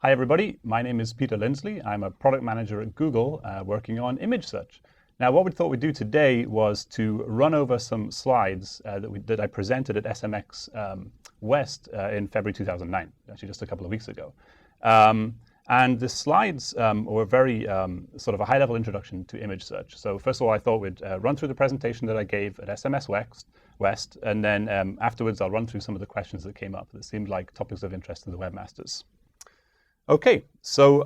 Hi everybody, my name is Peter Lindsley. I'm a product manager at Google working on image search. Now what we thought we'd do today was to run over some slides that I presented at SMX West in February 2009, actually just a couple of weeks ago. And the slides were very sort of a high-level introduction to image search. So first of all, I thought we'd run through the presentation that I gave at SMS West, and then afterwards I'll run through some of the questions that came up that seemed like topics of interest to the webmasters. Okay, so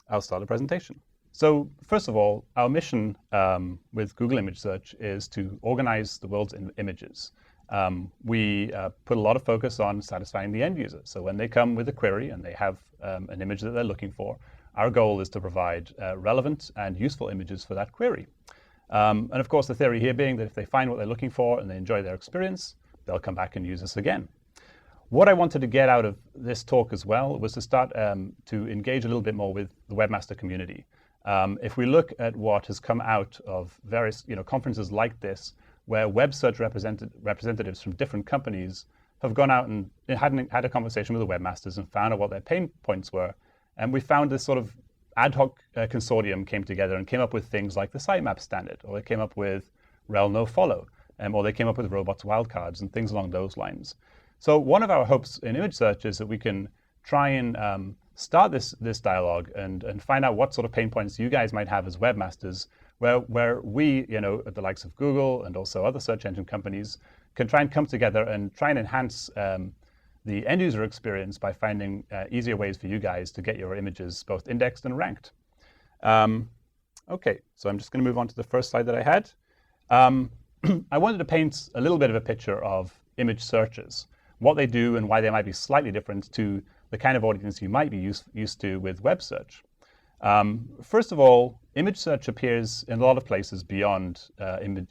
I'll start the presentation. So first of all, our mission with Google Image Search is to organize the world's images. We put a lot of focus on satisfying the end user. So when they come with a query and they have an image that they're looking for, our goal is to provide relevant and useful images for that query. And of course, the theory here being that if they find what they're looking for and they enjoy their experience, they'll come back and use us again. What I wanted to get out of this talk as well was to start to engage a little bit more with the webmaster community. If we look at what has come out of various conferences like this, where web search representatives from different companies have gone out and had a conversation with the webmasters and found out what their pain points were, and we found this sort of ad hoc consortium came together and came up with things like the sitemap standard, or they came up with rel nofollow, or they came up with robots wildcards and things along those lines. So one of our hopes in image search is that we can try and start this dialogue and find out what sort of pain points you guys might have as webmasters, where we, at the likes of Google and also other search engine companies, can try and come together and try and enhance the end user experience by finding easier ways for you guys to get your images both indexed and ranked. Okay, so I'm just going to move on to the first slide that I had. I wanted to paint a little bit of a picture of image searches, what they do and why they might be slightly different to the kind of audience you might be used to with web search. First of all, image search appears in a lot of places beyond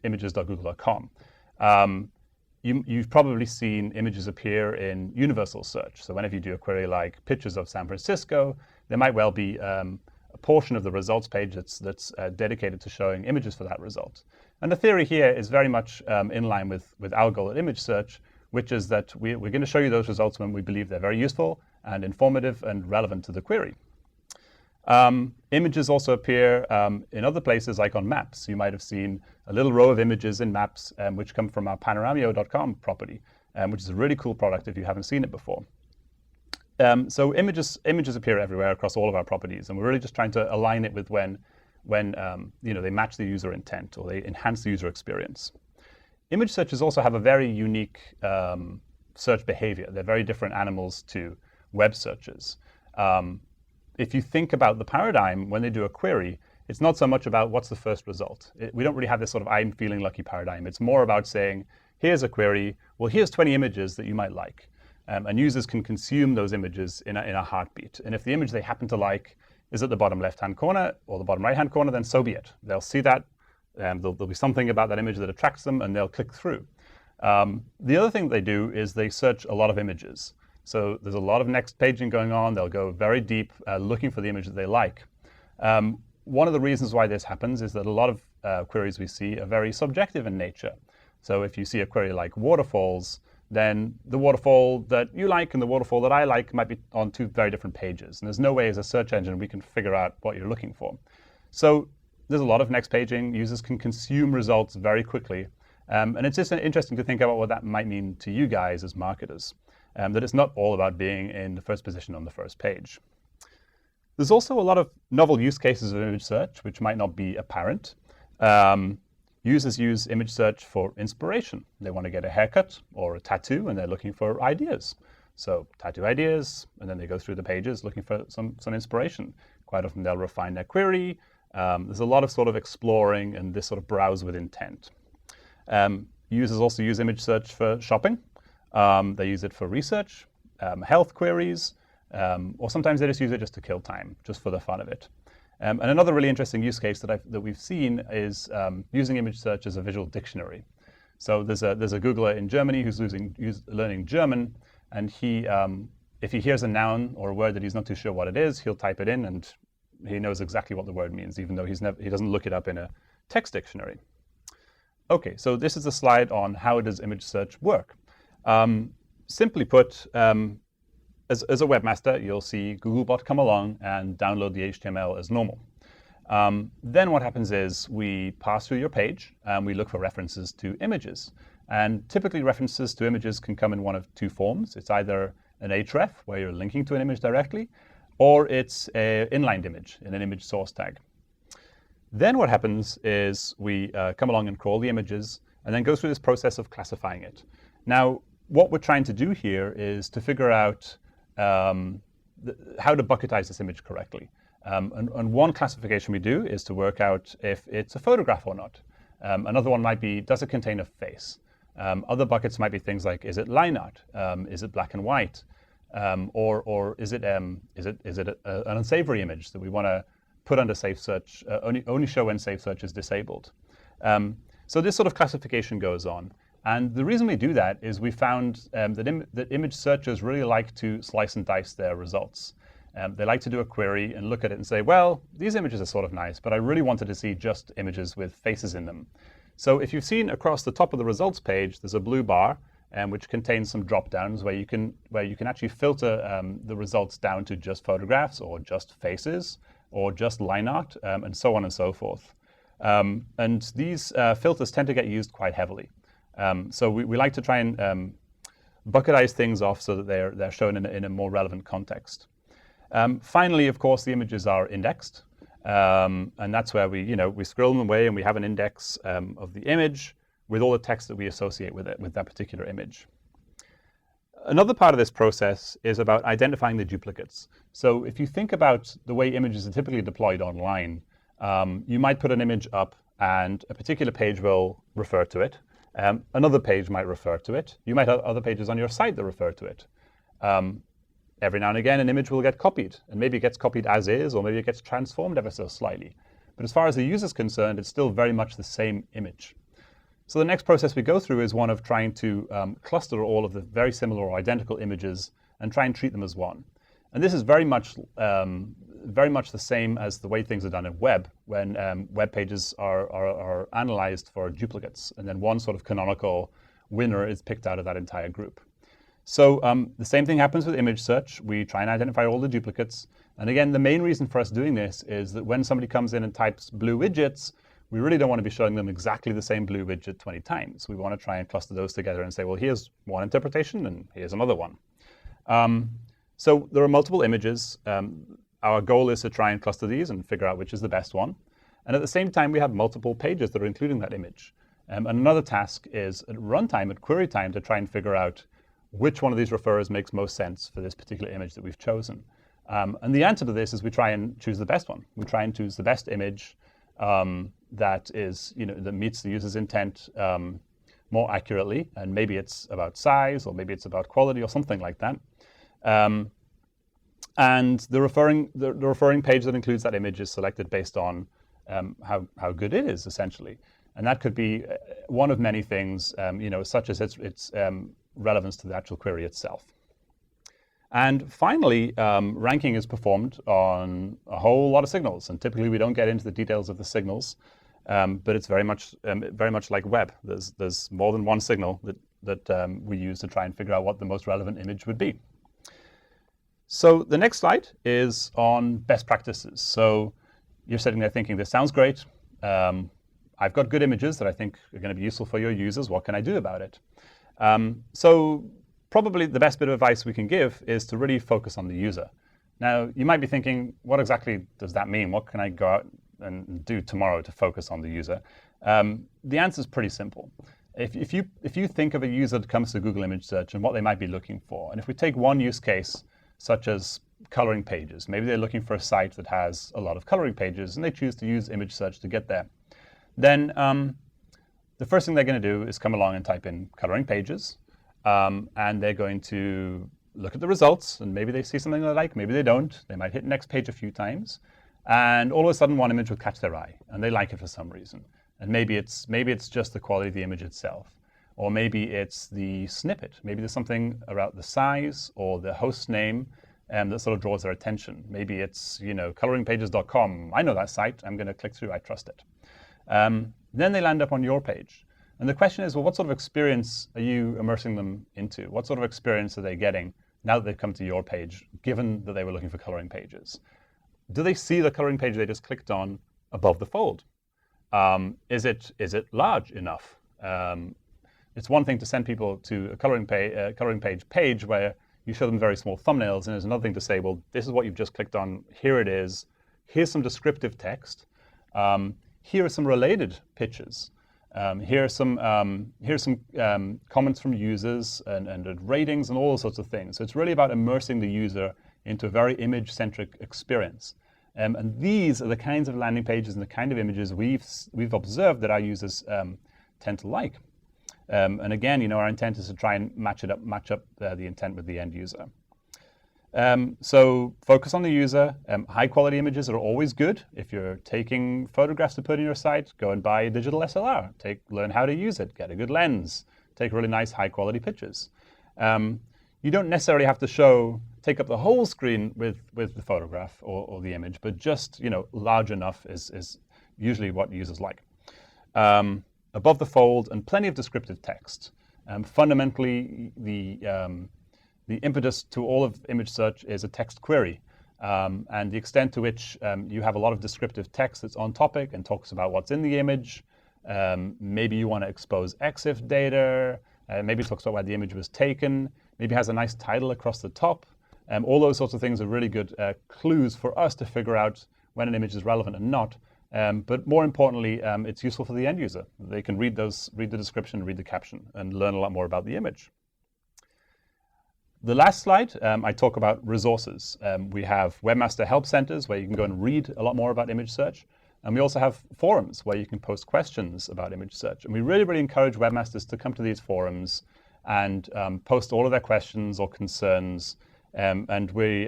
images.google.com. You've probably seen images appear in universal search. So whenever you do a query like pictures of San Francisco, there might well be a portion of the results page that's dedicated to showing images for that result. And the theory here is very much in line with our goal at image search, which is that we're going to show you those results when we believe they're very useful and informative and relevant to the query. Images also appear in other places, like on maps. You might have seen a little row of images in maps, which come from our panoramio.com property, which is a really cool product if you haven't seen it before. So images appear everywhere across all of our properties, and we're really just trying to align it with when they match the user intent or they enhance the user experience. Image searches also have a very unique search behavior. They're very different animals to web searches. If you think about the paradigm, when they do a query, it's not so much about what's the first result. We don't really have this sort of I'm feeling lucky paradigm. It's more about saying, here's a query, well, here's 20 images that you might like. And users can consume those images in a heartbeat. And if the image they happen to like is at the bottom left-hand corner or the bottom right-hand corner, then so be it. They'll see that. There'll be something about that image that attracts them, and they'll click through. The other thing they do is they search a lot of images. So there's a lot of next paging going on. They'll go very deep looking for the image that they like. One of the reasons why this happens is that a lot of queries we see are very subjective in nature. So if you see a query like waterfalls, then the waterfall that you like and the waterfall that I like might be on two very different pages. And there's no way as a search engine we can figure out what you're looking for. So there's a lot of next paging. Users can consume results very quickly. And it's just interesting to think about what that might mean to you guys as marketers, that it's not all about being in the first position on the first page. There's also a lot of novel use cases of image search, which might not be apparent. Users use image search for inspiration. They want to get a haircut or a tattoo, and they're looking for ideas. So tattoo ideas, and then they go through the pages looking for some inspiration. Quite often they'll refine their query. There's a lot of sort of exploring and this sort of browse with intent. Users also use image search for shopping. They use it for research, health queries, or sometimes they just use it just to kill time, just for the fun of it. And another really interesting use case that we've seen is using image search as a visual dictionary. So there's a Googler in Germany who's learning German, and if he hears a noun or a word that he's not too sure what it is, he'll type it in, and he knows exactly what the word means, even though he doesn't look it up in a text dictionary. OK, so this is a slide on how does image search work. Simply put, as a webmaster, you'll see Googlebot come along and download the HTML as normal. Then what happens is we pass through your page and we look for references to images. And typically references to images can come in one of two forms. It's either an href, where you're linking to an image directly, or it's an inlined image in an image source tag. Then what happens is we come along and crawl the images and then go through this process of classifying it. Now, what we're trying to do here is to figure out how to bucketize this image correctly. And one classification we do is to work out if it's a photograph or not. Another one might be, does it contain a face? Other buckets might be things like, is it line art? Is it black and white? Or is it an unsavory image that we want to put under safe search, only show when safe search is disabled? So this sort of classification goes on. And the reason we do that is we found that image searchers really like to slice and dice their results. They like to do a query and look at it and say, well, these images are sort of nice, but I really wanted to see just images with faces in them. So if you've seen across the top of the results page, there's a blue bar which contains some drop-downs where you can actually filter the results down to just photographs or just faces or just line art and so on and so forth. And these filters tend to get used quite heavily. So we like to try and bucketize things off so that they're shown in a more relevant context. Finally, of course, the images are indexed. And that's where we scroll them away and we have an index of the image with all the text that we associate with it, with that particular image. Another part of this process is about identifying the duplicates. So if you think about the way images are typically deployed online, you might put an image up and a particular page will refer to it. Another page might refer to it. You might have other pages on your site that refer to it. Every now and again, an image will get copied, and maybe it gets copied as is, or maybe it gets transformed ever so slightly. But as far as the user is concerned, it's still very much the same image. So the next process we go through is one of trying to cluster all of the very similar or identical images and try and treat them as one. And this is very much the same as the way things are done in web, when web pages are analyzed for duplicates, and then one sort of canonical winner is picked out of that entire group. So the same thing happens with image search. We try and identify all the duplicates. And again, the main reason for us doing this is that when somebody comes in and types blue widgets, we really don't want to be showing them exactly the same blue widget 20 times. We want to try and cluster those together and say, well, here's one interpretation and here's another one. So there are multiple images. Our goal is to try and cluster these and figure out which is the best one. And at the same time, we have multiple pages that are including that image. And another task is at runtime, at query time, to try and figure out which one of these referrers makes most sense for this particular image that we've chosen. And the answer to this is we try and choose the best one. We try and choose the best image that meets the user's intent more accurately. And maybe it's about size, or maybe it's about quality, or something like that. And the referring page that includes that image is selected based on how good it is, essentially. And that could be one of many things, such as its relevance to the actual query itself. And finally, ranking is performed on a whole lot of signals. And typically, we don't get into the details of the signals, but it's very much like web. There's more than one signal that we use to try and figure out what the most relevant image would be. So the next slide is on best practices. So you're sitting there thinking, this sounds great. I've got good images that I think are going to be useful for your users. What can I do about it? So probably the best bit of advice we can give is to really focus on the user. Now, you might be thinking, what exactly does that mean? What can I go out and do tomorrow to focus on the user? The answer is pretty simple. If you think of a user that comes to Google image search and what they might be looking for, and if we take one use case, such as coloring pages, maybe they're looking for a site that has a lot of coloring pages, and they choose to use image search to get there, then the first thing they're going to do is come along and type in coloring pages, and they're going to look at the results, and maybe they see something they like, maybe they don't. They might hit next page a few times, and all of a sudden one image will catch their eye, and they like it for some reason. And maybe it's just the quality of the image itself, or maybe it's the snippet. Maybe there's something about the size or the host name that sort of draws their attention. Maybe it's coloringpages.com. I know that site. I'm going to click through. I trust it. Then they land up on your page. And the question is, well, what sort of experience are you immersing them into? What sort of experience are they getting now that they've come to your page, given that they were looking for coloring pages? Do they see the coloring page they just clicked on above the fold? Is it large enough? It's one thing to send people to a coloring page where you show them very small thumbnails, and there's another thing to say, well, this is what you've just clicked on. Here it is. Here's some descriptive text. Here are some related pictures. Here's some comments from users and ratings and all sorts of things. So it's really about immersing the user into a very image-centric experience. And these are the kinds of landing pages and the kind of images we've observed that our users tend to like. And again, our intent is to try and match up the intent with the end user. So focus on the user. High-quality images are always good. If you're taking photographs to put in your site, go and buy a digital SLR. Learn how to use it. Get a good lens. Take really nice, high-quality pictures. You don't necessarily have to take up the whole screen with the photograph or the image, but just large enough is usually what users like. Above the fold and plenty of descriptive text. Fundamentally, the impetus to all of image search is a text query. And the extent to which you have a lot of descriptive text that's on topic and talks about what's in the image. Maybe you want to expose EXIF data. Maybe it talks about where the image was taken. Maybe it has a nice title across the top. All those sorts of things are really good clues for us to figure out when an image is relevant and not. But more importantly, it's useful for the end user. They can read the description, read the caption, and learn a lot more about the image. The last slide, I talk about resources. We have Webmaster Help Centers where you can go and read a lot more about image search. And we also have forums where you can post questions about image search. And we really, really encourage webmasters to come to these forums and post all of their questions or concerns. And we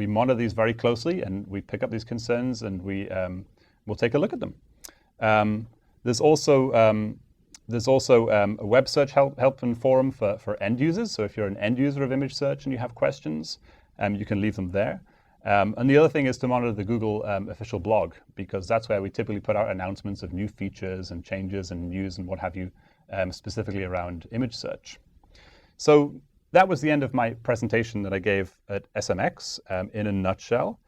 monitor these very closely, and we pick up these concerns, and we'll take a look at them. There's also a web search help and forum for end users. So if you're an end user of image search and you have questions, you can leave them there. And the other thing is to monitor the Google official blog, because that's where we typically put out announcements of new features and changes and news and what have you, specifically around image search. So that was the end of my presentation that I gave at SMX in a nutshell.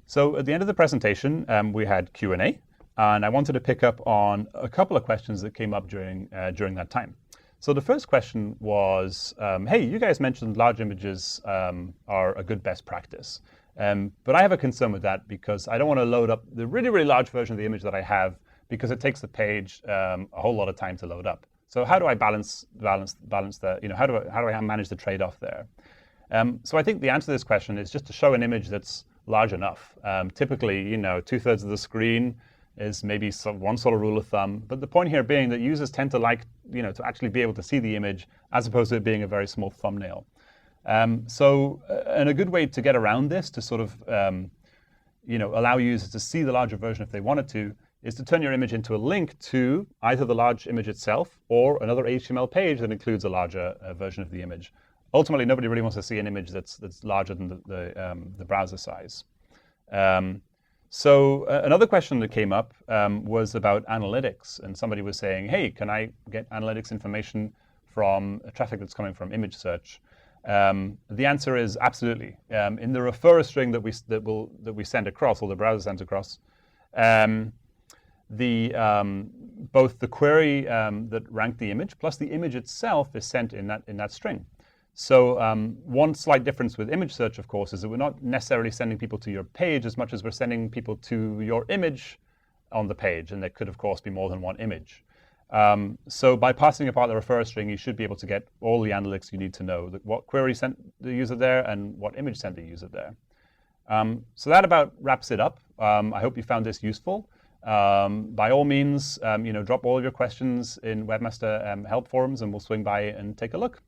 So at the end of the presentation, we had Q&A. And I wanted to pick up on a couple of questions that came up during that time. So the first question was, hey, you guys mentioned large images are a good best practice. But I have a concern with that because I don't want to load up the really, really large version of the image that I have because it takes the page a whole lot of time to load up. So how do I balance the, how do I manage the trade-off there? So I think the answer to this question is just to show an image that's large enough. Typically, 2/3 of the screen is maybe one sort of rule of thumb. But the point here being that users tend to like, to actually be able to see the image as opposed to it being a very small thumbnail. And a good way to get around this, to sort of, allow users to see the larger version if they wanted to, is to turn your image into a link to either the large image itself or another HTML page that includes a larger version of the image. Ultimately, nobody really wants to see an image that's larger than the browser size. So another question that came up was about analytics. And somebody was saying, hey, can I get analytics information from traffic that's coming from image search? The answer is absolutely. In the referrer string that we send across, or the browser sends across, both the query that ranked the image plus the image itself is sent in that string. So one slight difference with image search, of course, is that we're not necessarily sending people to your page as much as we're sending people to your image on the page. And there could, of course, be more than one image. So by passing apart the referrer string, you should be able to get all the analytics you need to know, what query sent the user there and what image sent the user there. So that about wraps it up. I hope you found this useful. By all means, drop all of your questions in Webmaster Help forums, and we'll swing by and take a look.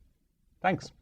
Thanks.